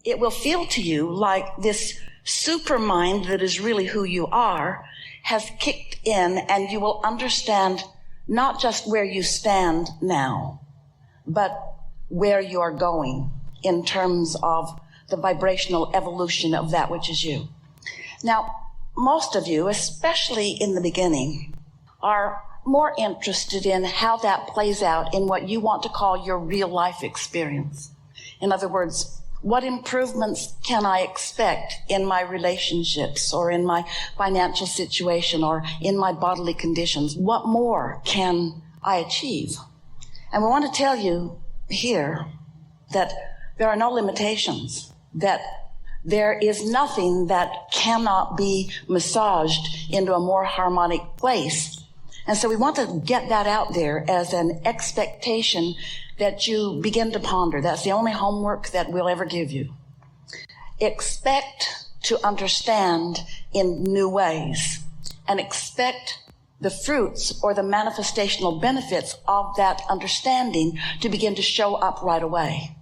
it will feel to you like this super mind that is really who you are has kicked in, and you will understand not just where you stand now, but where you are going in terms of the vibrational evolution of that which is you. Now, most of you, especially in the beginning, are more interested in how that plays out in what you want to call your real life experience. In other words, what improvements can I expect in my relationships or in my financial situation or in my bodily conditions? What more can I achieve? And we want to tell you here that there are no limitations, that there is nothing that cannot be massaged into a more harmonic place. And so we want to get that out there as an expectation that you begin to ponder. That's the only homework that we'll ever give you. Expect to understand in new ways, and expect the fruits or the manifestational benefits of that understanding to begin to show up right away.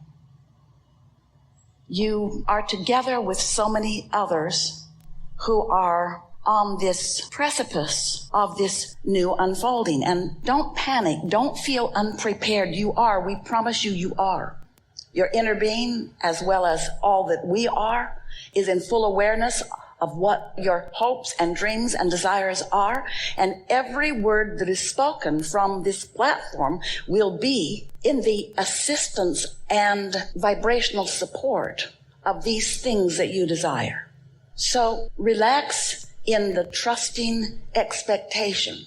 You are together with so many others who are on this precipice of this new unfolding. And don't panic. Don't feel unprepared. You are. We promise you, you are. Your inner being, as well as all that we are, is in full awareness of what your hopes and dreams and desires are. And every word that is spoken from this platform will be in the assistance and vibrational support of these things that you desire. So relax in the trusting expectation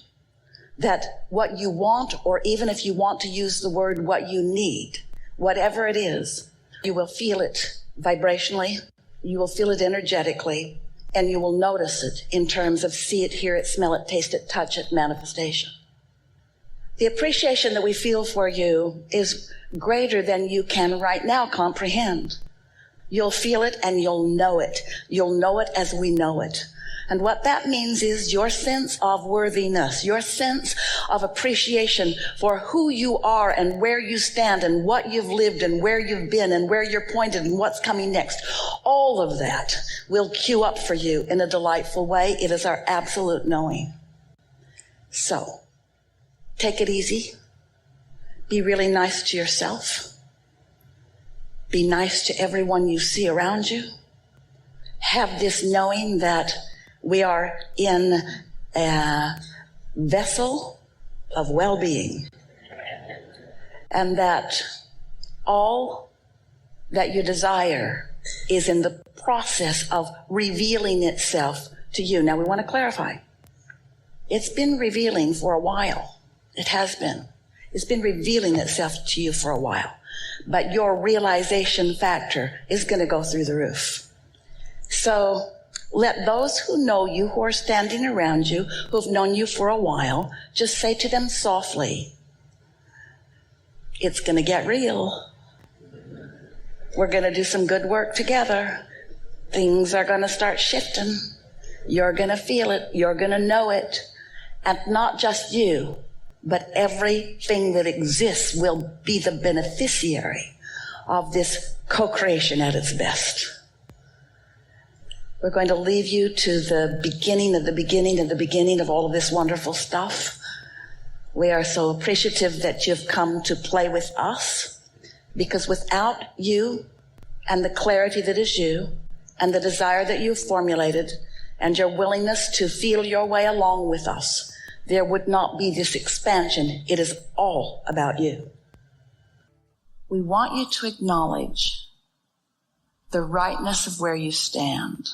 that what you want, or even if you want to use the word what you need, whatever it is, you will feel it vibrationally, you will feel it energetically, and you will notice it in terms of see it, hear it, smell it, taste it, touch it, manifestation. The appreciation that we feel for you is greater than you can right now comprehend. You'll feel it and you'll know it. You'll know it as we know it. And what that means is your sense of worthiness, your sense of appreciation for who you are and where you stand and what you've lived and where you've been and where you're pointed and what's coming next. All of that will queue up for you in a delightful way. It is our absolute knowing. So, take it easy. Be really nice to yourself. Be nice to everyone you see around you. Have this knowing that we are in a vessel of well-being, and that all that you desire is in the process of revealing itself to you. Now, we want to clarify. It's been revealing for a while. It has been. It's been revealing itself to you for a while. But your realization factor is going to go through the roof. So let those who know you, who are standing around you, who've known you for a while, just say to them softly, it's going to get real. We're going to do some good work together. Things are going to start shifting. You're going to feel it. You're going to know it. And not just you, but everything that exists will be the beneficiary of this co-creation at its best. We're going to leave you to the beginning of the beginning of the beginning of all of this wonderful stuff. We are so appreciative that you've come to play with us, because without you and the clarity that is you and the desire that you've formulated and your willingness to feel your way along with us, there would not be this expansion. It is all about you. We want you to acknowledge the rightness of where you stand,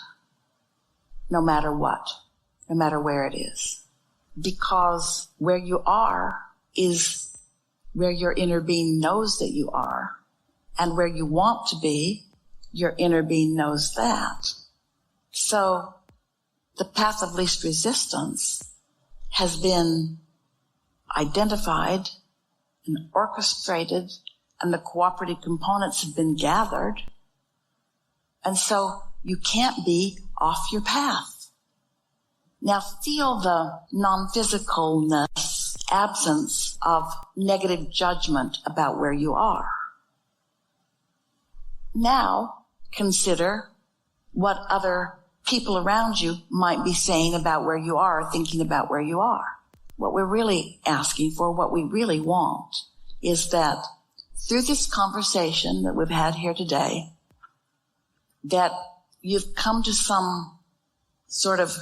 no matter what, no matter where it is. Because where you are is where your inner being knows that you are. And where you want to be, your inner being knows that. So the path of least resistance has been identified and orchestrated, and the cooperative components have been gathered. And so you can't be off your path. Now feel the non-physicalness, absence of negative judgment about where you are. Now consider what other people around you might be saying about where you are, thinking about where you are. What we're really asking for, what we really want, is that through this conversation that we've had here today, that you've come to some sort of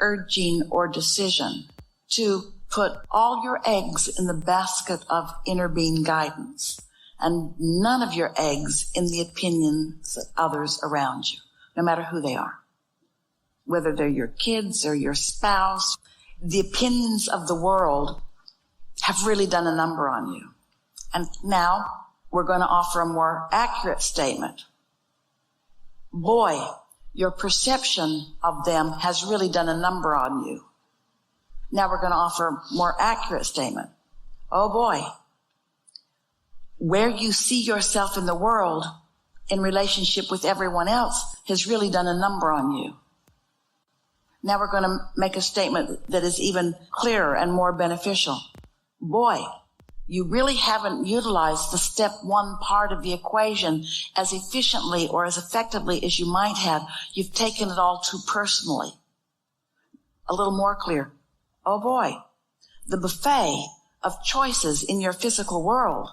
urging or decision to put all your eggs in the basket of inner being guidance and none of your eggs in the opinions of others around you, no matter who they are. Whether they're your kids or your spouse, the opinions of the world have really done a number on you. And now we're going to offer a more accurate statement. Boy, your perception of them has really done a number on you. Now we're going to offer a more accurate statement. Oh boy, where you see yourself in the world in relationship with everyone else has really done a number on you. Now we're going to make a statement that is even clearer and more beneficial. Boy, you really haven't utilized the step one part of the equation as efficiently or as effectively as you might have. You've taken it all too personally. A little more clear. Oh boy, the buffet of choices in your physical world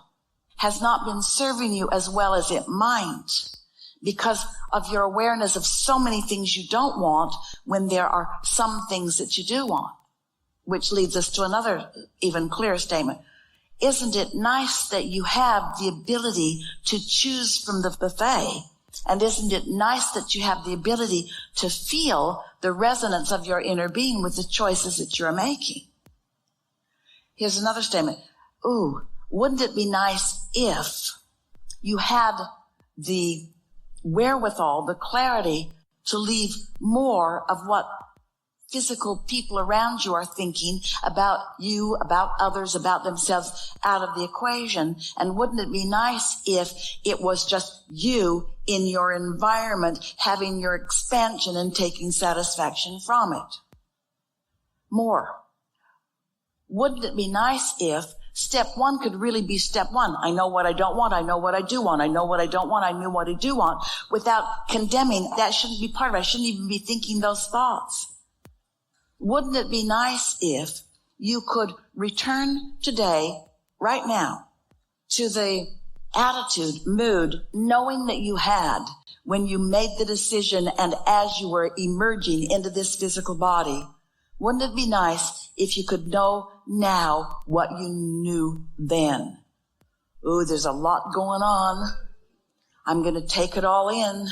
has not been serving you as well as it might because of your awareness of so many things you don't want when there are some things that you do want, which leads us to another even clearer statement. Isn't it nice that you have the ability to choose from the buffet? And isn't it nice that you have the ability to feel the resonance of your inner being with the choices that you're making? Here's another statement. Ooh, wouldn't it be nice if you had the wherewithal, the clarity to leave more of what physical people around you are thinking about you, about others, about themselves out of the equation? And wouldn't it be nice if it was just you in your environment having your expansion and taking satisfaction from it? More. Wouldn't it be nice if step one could really be step one? I know what I don't want. I know what I do want. I know what I don't want. I knew what I do want, without condemning. That shouldn't be part of it. I shouldn't even be thinking those thoughts. Wouldn't it be nice if you could return today, right now, to the attitude, mood, knowing that you had when you made the decision and as you were emerging into this physical body? Wouldn't it be nice if you could know now what you knew then? Ooh, there's a lot going on. I'm going to take it all in.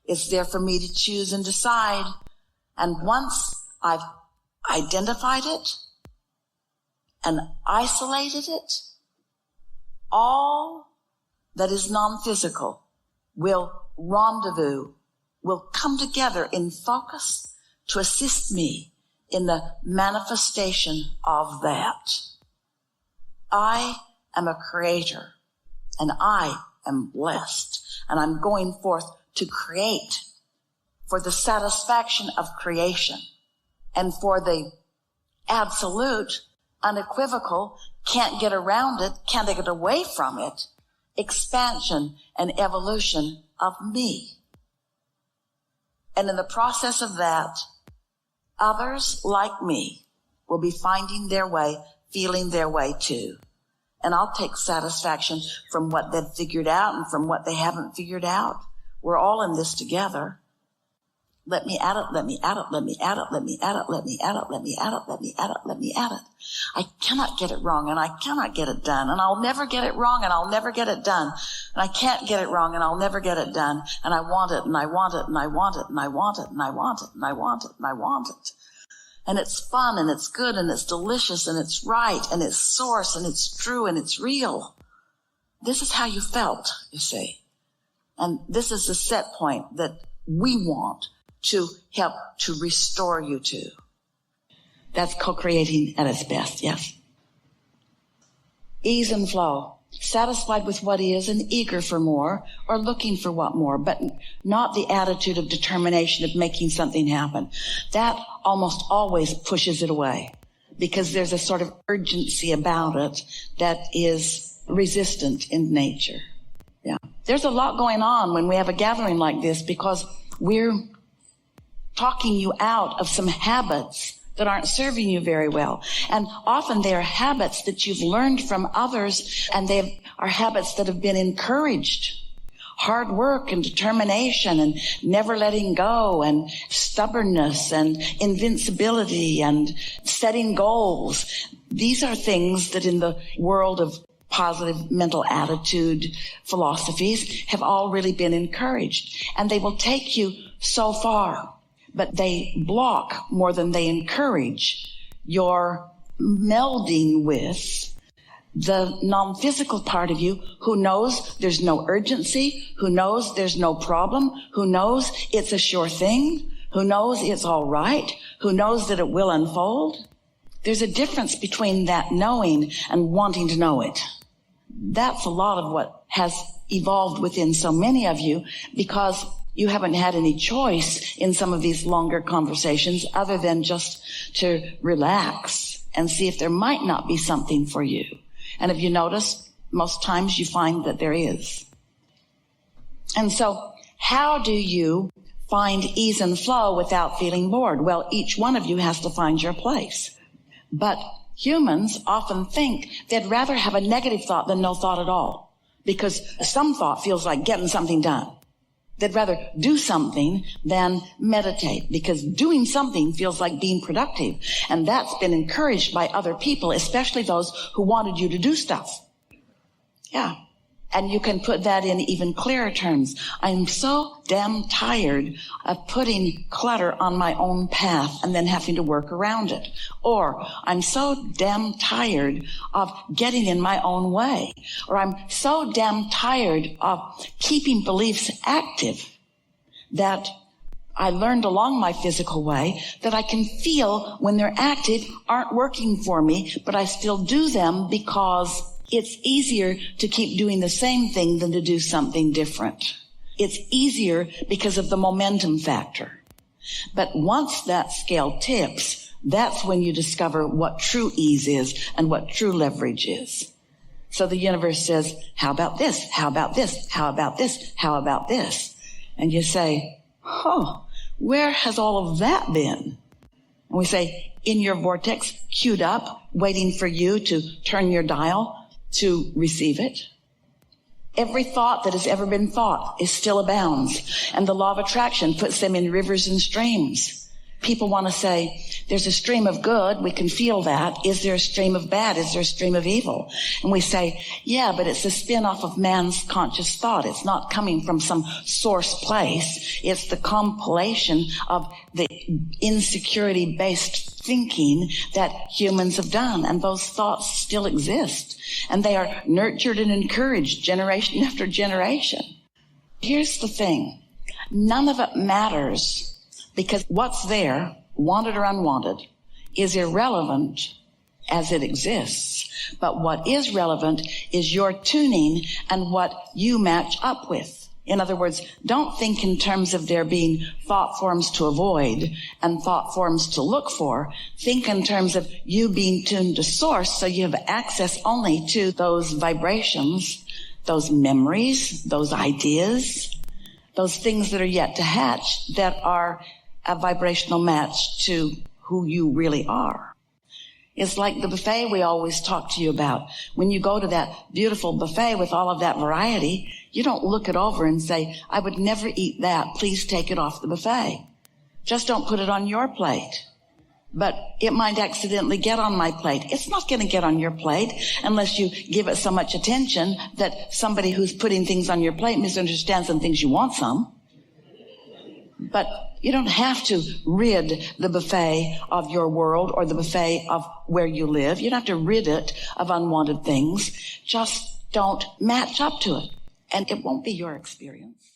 It's there for me to choose and decide. And once I've identified it and isolated it, all that is non-physical will rendezvous, will come together in focus to assist me in the manifestation of that. I am a creator and I am blessed, and I'm going forth to create for the satisfaction of creation and for the absolute, unequivocal, can't get around it, can't get away from it, expansion and evolution of me. And in the process of that, others like me will be finding their way, feeling their way too. And I'll take satisfaction from what they've figured out and from what they haven't figured out. We're all in this together. Let me add it, let me add it, let me add it, let me add it, let me add it, let me add it, let me add it, let me add it. I cannot get it wrong and I cannot get it done, and I'll never get it wrong and I'll never get it done. And I can't get it wrong and I'll never get it done. And I want it and I want it and I want it and I want it and I want it and I want it and I want it. And it's fun and it's good and it's delicious and it's right and it's source and it's true and it's real. This is how you felt, you see. And this is the set point that we want to help to restore you to. That's co-creating at its best, yes. Ease and flow. Satisfied with what is and eager for more, or looking for what more, but not the attitude of determination of making something happen. That almost always pushes it away because there's a sort of urgency about it that is resistant in nature. Yeah. There's a lot going on when we have a gathering like this because we're talking you out of some habits that aren't serving you very well. And often they are habits that you've learned from others, and they are habits that have been encouraged. Hard work and determination and never letting go and stubbornness and invincibility and setting goals. These are things that in the world of positive mental attitude philosophies have all really been encouraged. And they will take you so far, but they block more than they encourage your melding with the non-physical part of you who knows there's no urgency, who knows there's no problem, who knows it's a sure thing, who knows it's all right, who knows that it will unfold. There's a difference between that knowing and wanting to know it. That's a lot of what has evolved within so many of you because you haven't had any choice in some of these longer conversations other than just to relax and see if there might not be something for you. And if you notice, most times you find that there is. And so how do you find ease and flow without feeling bored? Well, each one of you has to find your place. But humans often think they'd rather have a negative thought than no thought at all, because some thought feels like getting something done. They'd rather do something than meditate, because doing something feels like being productive. And that's been encouraged by other people, especially those who wanted you to do stuff. Yeah. And you can put that in even clearer terms. I'm so damn tired of putting clutter on my own path and then having to work around it. Or I'm so damn tired of getting in my own way. Or I'm so damn tired of keeping beliefs active that I learned along my physical way that I can feel when they're active aren't working for me, but I still do them because it's easier to keep doing the same thing than to do something different. It's easier because of the momentum factor. But once that scale tips, that's when you discover what true ease is and what true leverage is. So the universe says, how about this? How about this? How about this? How about this? And you say, oh, where has all of that been? And we say, in your vortex, queued up, waiting for you to turn your dial to receive it. Every thought that has ever been thought is still abounds, and the law of attraction puts them in rivers and streams. People want to say, there's a stream of good, we can feel that. Is there a stream of bad? Is there a stream of evil? And we say, yeah, but it's a spin-off of man's conscious thought. It's not coming from some source place. It's the compilation of the insecurity-based thinking that humans have done, and those thoughts still exist. And they are nurtured and encouraged generation after generation. Here's the thing. None of it matters, because what's there, wanted or unwanted, is irrelevant as it exists. But what is relevant is your tuning and what you match up with. In other words, don't think in terms of there being thought forms to avoid and thought forms to look for. Think in terms of you being tuned to source, so you have access only to those vibrations, those memories, those ideas, those things that are yet to hatch that are a vibrational match to who you really are. It's like the buffet we always talk to you about. When you go to that beautiful buffet with all of that variety, you don't look it over and say, I would never eat that. Please take it off the buffet. Just don't put it on your plate. But it might accidentally get on my plate. It's not going to get on your plate unless you give it so much attention that somebody who's putting things on your plate misunderstands and thinks you want some. But you don't have to rid the buffet of your world or the buffet of where you live. You don't have to rid it of unwanted things. Just don't match up to it, and it won't be your experience.